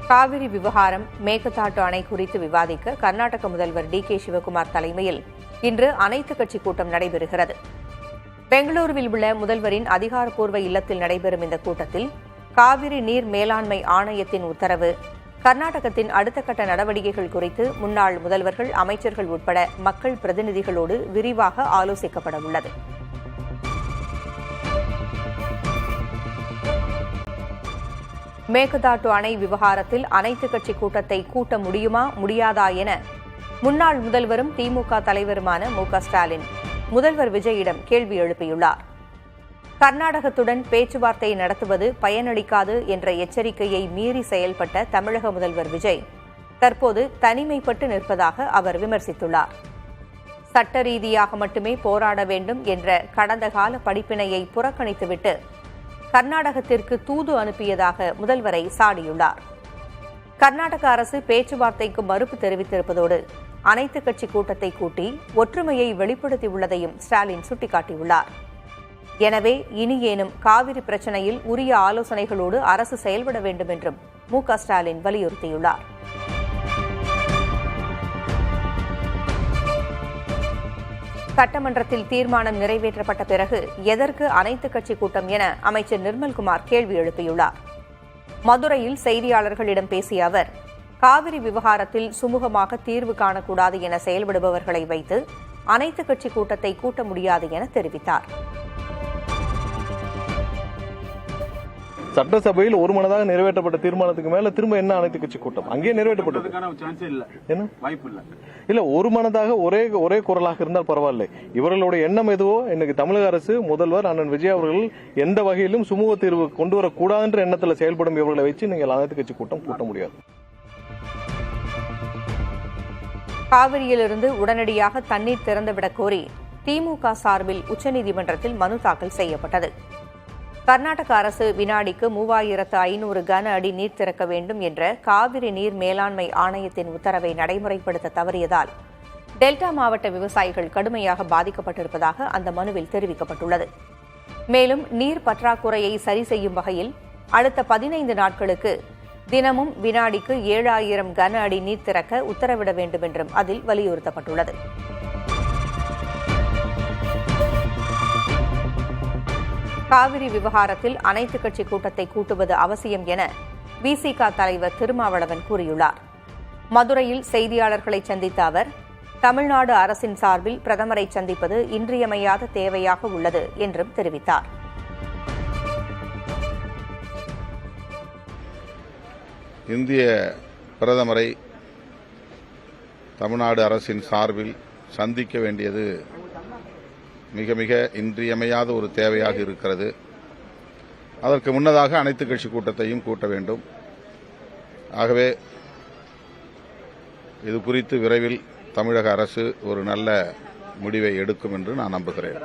காவிரி விவகாரம், மேகதாட்டு அணை குறித்து விவாதிக்க கர்நாடக முதல்வர் டி.கே. சிவக்குமார் தலைமையில் இன்று அனைத்துக் கட்சி கூட்டம் நடைபெறுகிறது. பெங்களூருவில் உள்ள முதல்வரின் அதிகாரப்பூர்வ இல்லத்தில் நடைபெறும் இந்த கூட்டத்தில் காவிரி நீர் மேலாண்மை ஆணையத்தின் உத்தரவு, கர்நாடகத்தின் அடுத்த கட்ட நடவடிக்கைகள் குறித்து முன்னாள் முதல்வர்கள், அமைச்சர்கள் உட்பட மக்கள் பிரதிநிதிகளோடு விரிவாக ஆலோசிக்கப்பட உள்ளது. மேகதாட்டு அணை விவகாரத்தில் அனைத்துக் கட்சி கூட்டத்தை கூட்ட முடியுமா முடியாதா என முன்னாள் முதல்வரும் திமுக தலைவருமான மு.க.ஸ்டாலின் முதல்வர் விஜயிடம் கேள்வி எழுப்பியுள்ளார். கர்நாடகத்துடன் பேச்சுவார்த்தை நடத்துவது பயனளிக்காது என்ற எச்சரிக்கையை மீறி செயல்பட்ட தமிழக முதல்வர் விஜய் தற்போது தனிமைப்பட்டு நிற்பதாக அவர் விமர்சித்துள்ளார். சட்ட ரீதியாக மட்டுமே போராட வேண்டும் என்ற கடந்த கால படிப்பினையை புறக்கணித்துவிட்டு கர்நாடகத்திற்கு தூது அனுப்பியதாக முதல்வரை சாடியுள்ளார். கர்நாடக அரசு பேச்சுவார்த்தைக்கு மறுப்பு தெரிவித்திருப்பதோடு அனைத்துக் கட்சி கூட்டத்தை கூட்டி ஒற்றுமையை வெளிப்படுத்தியுள்ளதையும் ஸ்டாலின் சுட்டிக்காட்டியுள்ளார். எனவே இனியேனும் காவிரி பிரச்சினையில் உரிய ஆலோசனைகளோடு அரசு செயல்பட வேண்டும் என்றும் மு.க.ஸ்டாலின் வலியுறுத்தியுள்ளார். சட்டமன்றத்தில் தீர்மானம் நிறைவேற்றப்பட்ட பிறகு எதற்கு அனைத்துக் கட்சி கூட்டம் என அமைச்சர் நிர்மல்குமார் கேள்வி எழுப்பியுள்ளார். மதுரையில் செய்தியாளர்களிடம் பேசிய அவர், காவிரி விவகாரத்தில் சுமூகமாக தீர்வு காணக்கூடாது என செயல்படுபவர்களை வைத்து அனைத்துக் கட்சி கூட்டத்தை கூட்ட முடியாது என தெரிவித்தார். சட்டசபையில் ஒருமனதாக நிறைவேற்றப்பட்ட தீர்மானத்துக்கு மேல திரும்ப என்ன அனைத்து கட்சி கூட்டம்? அங்கேயே நிறைவேற்றப்பட்டது. இல்ல, ஒருமனதாக ஒரே குரலாக இருந்தால் பரவாயில்லை. இவர்களுடைய எண்ணம் எதுவோ, இன்னைக்கு தமிழக அரசு, முதல்வர் அண்ணன் விஜய் அவர்கள் எந்த வகையிலும் சுமூக தீர்வு கொண்டு வரக்கூடாது என்ற எண்ணத்தில் செயல்படும் இவர்களை வச்சு நீங்கள் அனைத்து கட்சி கூட்டம் கூட்ட முடியாது. காவிரியிலிருந்து உடனடியாக தண்ணீர் திறந்துவிடக் கோரி திமுக சார்பில் உச்சநீதிமன்றத்தில் மனு தாக்கல் செய்யப்பட்டது. கர்நாடக அரசு வினாடிக்கு 3500 கன அடி நீர் திறக்க வேண்டும் என்ற காவிரி நீர் மேலாண்மை ஆணையத்தின் உத்தரவை நடைமுறைப்படுத்த தவறியதால் டெல்டா மாவட்ட விவசாயிகள் கடுமையாக பாதிக்கப்பட்டிருப்பதாக அந்த மனுவில் தெரிவிக்கப்பட்டுள்ளது. மேலும் நீர் பற்றாக்குறையை சரி செய்யும் வகையில் அடுத்த 15 நாட்களுக்கு தினமும் வினாடிக்கு 7000 கன அடி நீர் திறக்க உத்தரவிட வேண்டும் என்றும் அதில் வலியுறுத்தப்பட்டுள்ளது. காவிரி விவகாரத்தில் அனைத்துக் கட்சி கூட்டத்தை கூட்டுவது அவசியம் என விசிக தலைவர் திருமாவளவன் கூறியுள்ளார். மதுரையில் செய்தியாளர்களை சந்தித்த அவர், தமிழ்நாடு அரசின் சார்பில் பிரதமரை சந்திப்பது இன்றியமையாத தேவையாக உள்ளது என்றும் தெரிவித்தார். இந்திய பிரதமரை தமிழ்நாடு அரசின் சார்பில் சந்திக்க வேண்டியது மிக மிக இன்றியமையாத ஒரு தேவையாக இருக்கிறது. அதற்கு முன்னதாக அனைத்துக் கட்சி கூட்டத்தையும் கூட்ட வேண்டும். ஆகவே இது குறித்து விரைவில் தமிழக அரசு ஒரு நல்ல முடிவை எடுக்கும் என்று நான் நம்புகிறேன்.